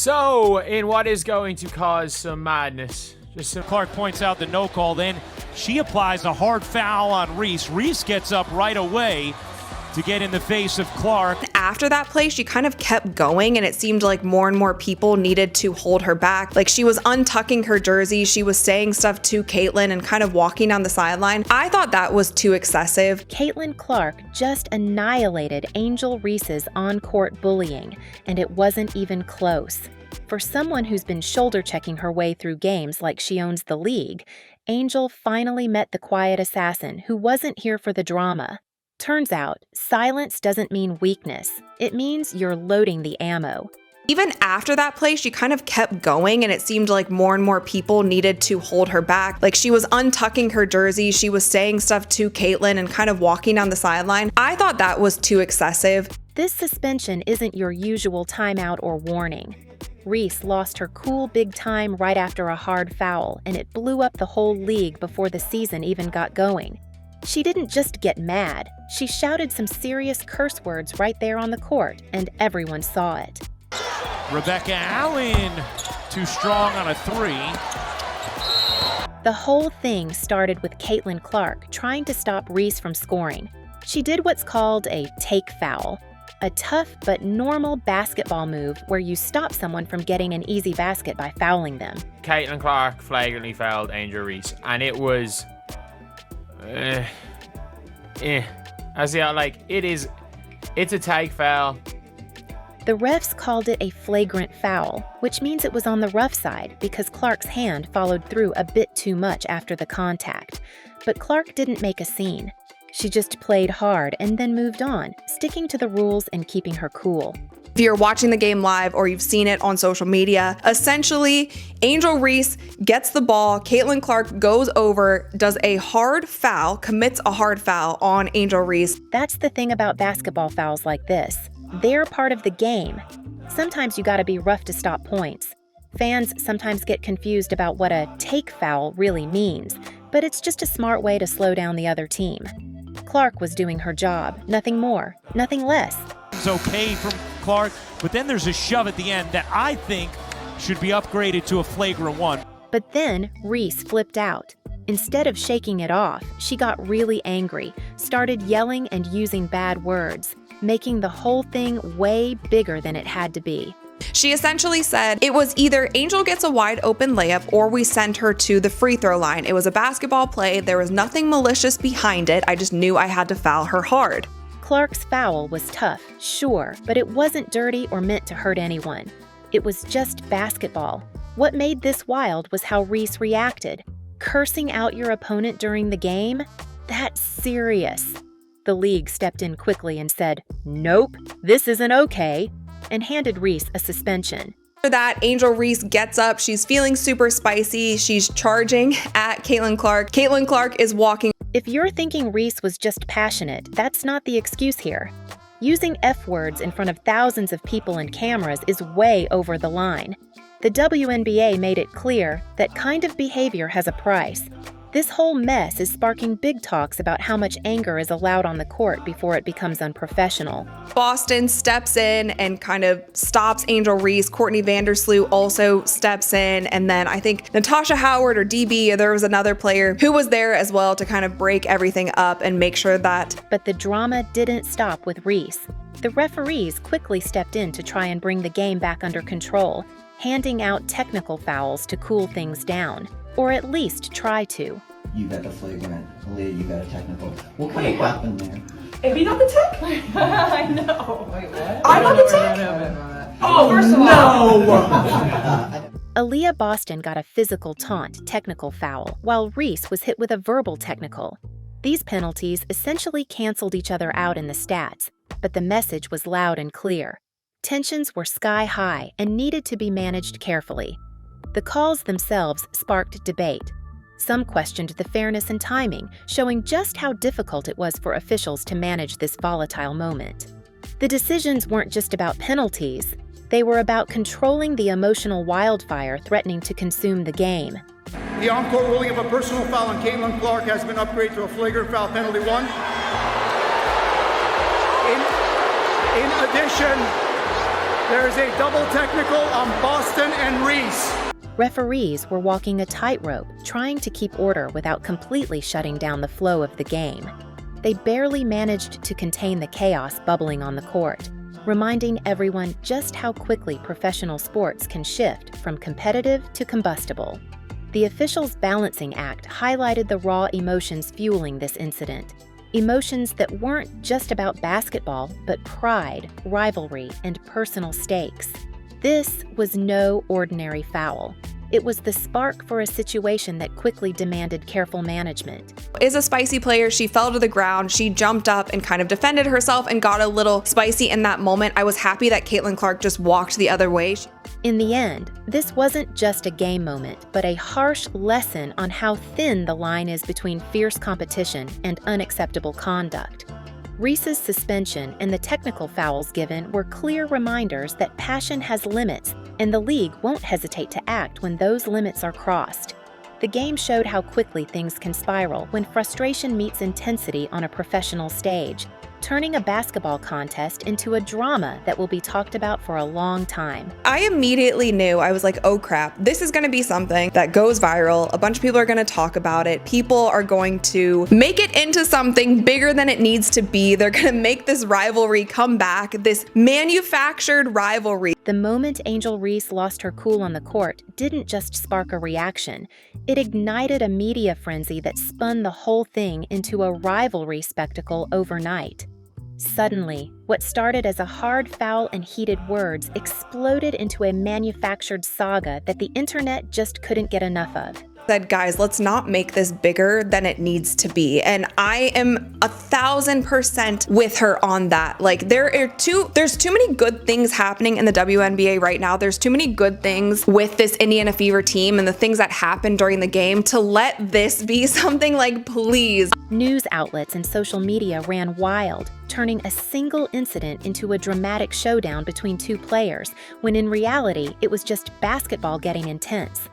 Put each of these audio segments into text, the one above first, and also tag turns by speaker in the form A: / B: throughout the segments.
A: So, in what is going to cause some madness,
B: Clark points out the no call, then she applies a hard foul on Reese. Reese gets up right away to get in the face of Clark.
C: After that play, she kind of kept going, and it seemed like more and more people needed to hold her back. Like, she was untucking her jersey, she was saying stuff to Caitlin and kind of walking down the sideline. I thought that was too excessive.
D: Caitlin Clark just annihilated Angel Reese's on-court bullying, and it wasn't even close. For someone who's been shoulder-checking her way through games like she owns the league, Angel finally met the quiet assassin who wasn't here for the drama. Turns out, silence doesn't mean weakness. It means you're loading the ammo.
C: Even after that play, she kind of kept going, and it seemed like more and more people needed to hold her back. Like, she was untucking her jersey, she was saying stuff to Caitlin and kind of walking down the sideline. I thought that was too excessive.
D: This suspension isn't your usual timeout or warning. Reese lost her cool big time right after a hard foul, and it blew up the whole league before the season even got going. She didn't just get mad, she shouted some serious curse words right there on the court, and everyone saw it.
B: Rebecca Allen, too strong on a three.
D: The whole thing started with Caitlin Clark trying to stop Reese from scoring. She did what's called a take foul, a tough but normal basketball move where you stop someone from getting an easy basket by fouling them.
A: Caitlin Clark flagrantly fouled Angel Reese, and it was... it's a take foul.
D: The refs called it a flagrant foul, which means it was on the rough side because Clark's hand followed through a bit too much after the contact. But Clark didn't make a scene. She just played hard and then moved on, sticking to the rules and keeping her cool.
C: If you're watching the game live or you've seen it on social media, essentially, Angel Reese gets the ball, Caitlin Clark goes over, does a hard foul, commits a hard foul on Angel Reese.
D: That's the thing about basketball fouls like this. They're part of the game. Sometimes you gotta be rough to stop points. Fans sometimes get confused about what a take foul really means, but it's just a smart way to slow down the other team. Clark was doing her job, nothing more, nothing less.
B: It's okay from Clark, but then there's a shove at the end that I think should be upgraded to a flagrant one.
D: But then Reese flipped out. Instead of shaking it off, she got really angry, started yelling and using bad words, making the whole thing way bigger than it had to be.
C: She essentially said it was either Angel gets a wide open layup or we send her to the free throw line. It was a basketball play. There was nothing malicious behind it. I just knew I had to foul her hard.
D: Clark's foul was tough, sure, but it wasn't dirty or meant to hurt anyone. It was just basketball. What made this wild was how Reese reacted. Cursing out your opponent during the game? That's serious. The league stepped in quickly and said, "Nope, this isn't okay," and handed Reese a suspension.
C: After that, Angel Reese gets up. She's feeling super spicy. She's charging at Caitlin Clark. Caitlin Clark is walking.
D: If you're thinking Reese was just passionate, that's not the excuse here. Using F words in front of thousands of people and cameras is way over the line. The WNBA made it clear that kind of behavior has a price. This whole mess is sparking big talks about how much anger is allowed on the court before it becomes unprofessional.
C: Boston steps in and kind of stops Angel Reese. Courtney Vandersloot also steps in. And then I think Natasha Howard or DB, there was another player who was there as well to kind of break everything up and make sure that.
D: But the drama didn't stop with Reese. The referees quickly stepped in to try and bring the game back under control, handing out technical fouls to cool things down. Or at least try to.
E: You got the flagrant, Aaliyah, you got a technical. What kind of happened there?
F: If he got the tech?
G: I know. Wait, what?
F: I got the tech?
G: Oh,
F: first of all.
E: No!
D: Aaliyah Boston got a physical taunt technical foul, while Reese was hit with a verbal technical. These penalties essentially canceled each other out in the stats, but the message was loud and clear. Tensions were sky high and needed to be managed carefully. The calls themselves sparked debate. Some questioned the fairness and timing, showing just how difficult it was for officials to manage this volatile moment. The decisions weren't just about penalties, they were about controlling the emotional wildfire threatening to consume the game.
H: The on-court ruling of a personal foul on Caitlin Clark has been upgraded to a flagrant foul penalty 1. In addition, there is a double technical on Boston Reese.
D: Referees were walking a tightrope, trying to keep order without completely shutting down the flow of the game. They barely managed to contain the chaos bubbling on the court, reminding everyone just how quickly professional sports can shift from competitive to combustible. The officials' balancing act highlighted the raw emotions fueling this incident. Emotions that weren't just about basketball, but pride, rivalry, and personal stakes. This was no ordinary foul. It was the spark for a situation that quickly demanded careful management.
C: Is a spicy player. She fell to the ground. She jumped up and kind of defended herself and got a little spicy in that moment. I was happy that Caitlin Clark just walked the other way.
D: In the end, this wasn't just a game moment, but a harsh lesson on how thin the line is between fierce competition and unacceptable conduct. Reese's suspension and the technical fouls given were clear reminders that passion has limits, and the league won't hesitate to act when those limits are crossed. The game showed how quickly things can spiral when frustration meets intensity on a professional stage, turning a basketball contest into a drama that will be talked about for a long time.
C: I immediately knew, I was like, oh crap, this is gonna be something that goes viral. A bunch of people are gonna talk about it. People are going to make it into something bigger than it needs to be. They're gonna make this rivalry come back, this manufactured rivalry.
D: The moment Angel Reese lost her cool on the court didn't just spark a reaction. It ignited a media frenzy that spun the whole thing into a rivalry spectacle overnight. Suddenly, what started as a hard foul and heated words exploded into a manufactured saga that the internet just couldn't get enough of.
C: Said, guys, let's not make this bigger than it needs to be. And I am 1,000% with her on that. Like there's too many good things happening in the WNBA right now. There's too many good things with this Indiana Fever team and the things that happened during the game to let this be something like, please.
D: News outlets and social media ran wild, turning a single incident into a dramatic showdown between two players, when in reality, it was just basketball getting intense.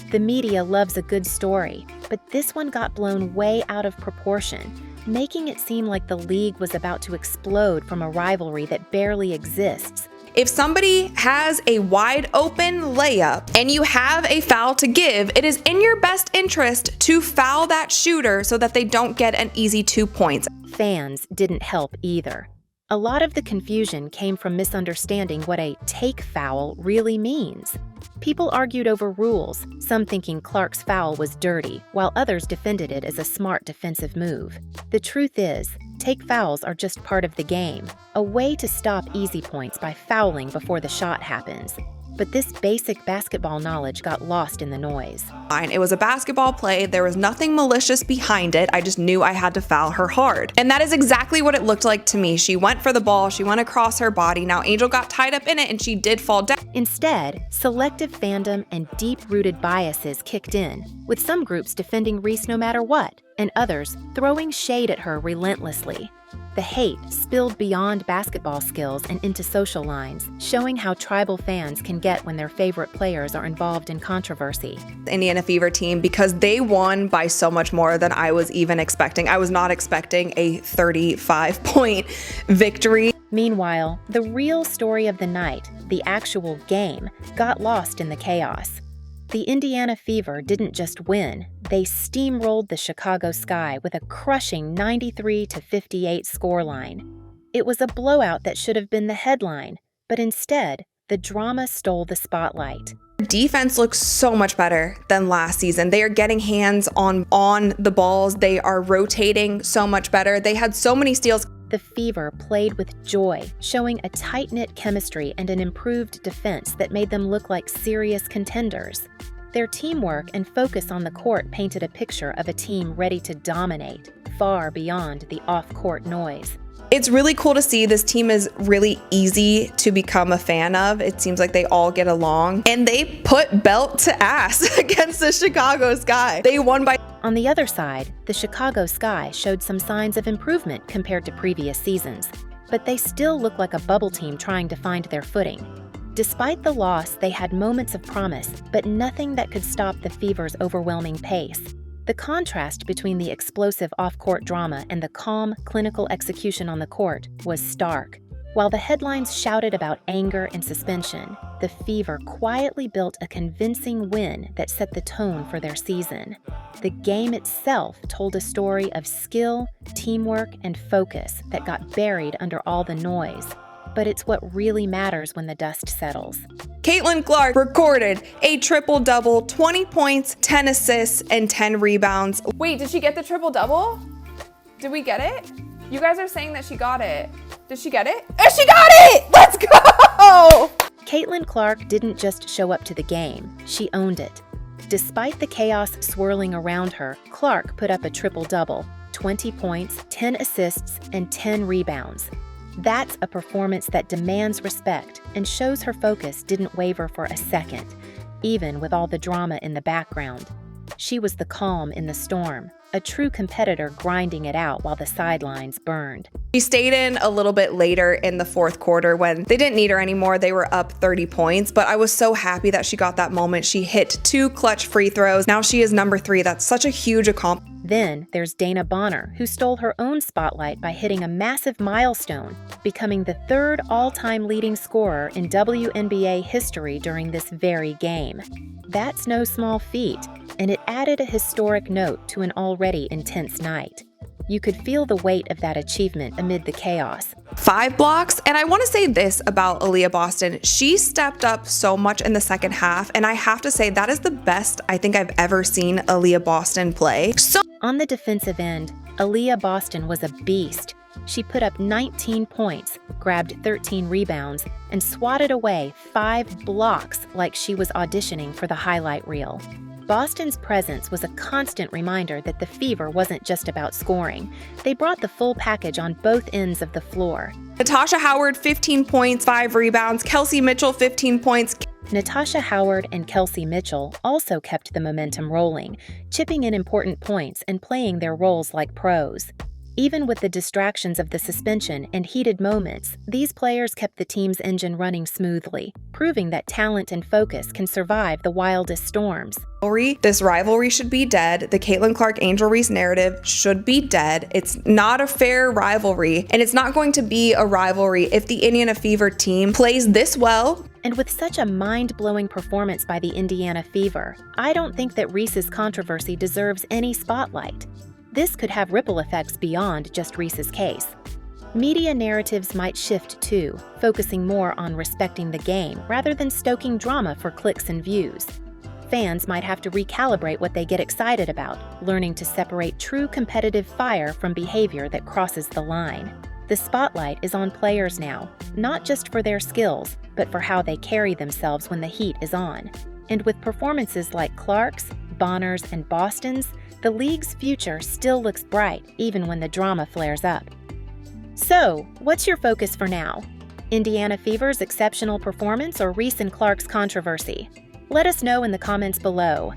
D: The media loves a good story, but this one got blown way out of proportion, making it seem like the league was about to explode from a rivalry that barely exists.
C: If somebody has a wide open layup and you have a foul to give, it is in your best interest to foul that shooter so that they don't get an easy 2 points.
D: Fans didn't help either. A lot of the confusion came from misunderstanding what a take foul really means. People argued over rules, some thinking Clark's foul was dirty, while others defended it as a smart defensive move. The truth is, take fouls are just part of the game, a way to stop easy points by fouling before the shot happens. But this basic basketball knowledge got lost in the noise.
C: It was a basketball play. There was nothing malicious behind it. I just knew I had to foul her hard. And that is exactly what it looked like to me. She went for the ball. She went across her body. Now Angel got tied up in it and she did fall down.
D: Instead, selective fandom and deep-rooted biases kicked in, with some groups defending Reese no matter what, and others throwing shade at her relentlessly. The hate spilled beyond basketball skills and into social lines, showing how tribal fans can get when their favorite players are involved in controversy.
C: The Indiana Fever team, because they won by so much more than I was even expecting. I was not expecting a 35-point victory.
D: Meanwhile, the real story of the night, the actual game, got lost in the chaos. The Indiana Fever didn't just win, they steamrolled the Chicago Sky with a crushing 93-58 scoreline. It was a blowout that should have been the headline, but instead, the drama stole the spotlight.
C: Defense looks so much better than last season. They are getting hands on the balls. They are rotating so much better. They had so many steals.
D: The Fever played with joy, showing a tight-knit chemistry and an improved defense that made them look like serious contenders. Their teamwork and focus on the court painted a picture of a team ready to dominate, far beyond the off-court noise.
C: It's really cool to see. This team is really easy to become a fan of. It seems like they all get along, and they put belt to ass against the Chicago Sky. They won by...
D: On the other side, the Chicago Sky showed some signs of improvement compared to previous seasons, but they still look like a bubble team trying to find their footing. Despite the loss, they had moments of promise, but nothing that could stop the Fever's overwhelming pace. The contrast between the explosive off-court drama and the calm, clinical execution on the court was stark. While the headlines shouted about anger and suspension, the Fever quietly built a convincing win that set the tone for their season. The game itself told a story of skill, teamwork, and focus that got buried under all the noise. But it's what really matters when the dust settles.
C: Caitlin Clark recorded a triple-double, 20 points, 10 assists, and 10 rebounds.
I: Wait, did she get the triple-double? Did we get it? You guys are saying that she got it. Did she get it? Oh, she got it! Let's go!
D: Caitlin Clark didn't just show up to the game, she owned it. Despite the chaos swirling around her, Clark put up a triple-double, 20 points, 10 assists, and 10 rebounds. That's a performance that demands respect and shows her focus didn't waver for a second, even with all the drama in the background. She was the calm in the storm, a true competitor grinding it out while the sidelines burned.
C: She stayed in a little bit later in the fourth quarter when they didn't need her anymore. They were up 30 points, but I was so happy that she got that moment. She hit 2 clutch free throws. Now she is number 3. That's such a huge accomplishment.
D: Then there's Dana Bonner, who stole her own spotlight by hitting a massive milestone, becoming the 3rd all-time leading scorer in WNBA history during this very game. That's no small feat, and it added a historic note to an already intense night. You could feel the weight of that achievement amid the chaos.
C: 5 blocks, and I want to say this about Aaliyah Boston. She stepped up so much in the second half, and I have to say that is the best I think I've ever seen Aaliyah Boston play.
D: On the defensive end, Aaliyah Boston was a beast. She put up 19 points, grabbed 13 rebounds, and swatted away 5 blocks like she was auditioning for the highlight reel. Boston's presence was a constant reminder that the Fever wasn't just about scoring. They brought the full package on both ends of the floor.
C: Natasha Howard, 15 points, 5 rebounds. Kelsey Mitchell, 15 points.
D: Natasha Howard and Kelsey Mitchell also kept the momentum rolling, chipping in important points and playing their roles like pros. Even with the distractions of the suspension and heated moments, these players kept the team's engine running smoothly, proving that talent and focus can survive the wildest storms.
C: This rivalry should be dead. The Caitlin Clark Angel Reese narrative should be dead. It's not a fair rivalry, and it's not going to be a rivalry if the Indiana Fever team plays this well.
D: And with such a mind-blowing performance by the Indiana Fever, I don't think that Reese's controversy deserves any spotlight. This could have ripple effects beyond just Reese's case. Media narratives might shift too, focusing more on respecting the game rather than stoking drama for clicks and views. Fans might have to recalibrate what they get excited about, learning to separate true competitive fire from behavior that crosses the line. The spotlight is on players now, not just for their skills, but for how they carry themselves when the heat is on. And with performances like Clark's, Bonner's, and Boston's, the league's future still looks bright even when the drama flares up. So, what's your focus for now? Indiana Fever's exceptional performance or Reese and Clark's controversy? Let us know in the comments below.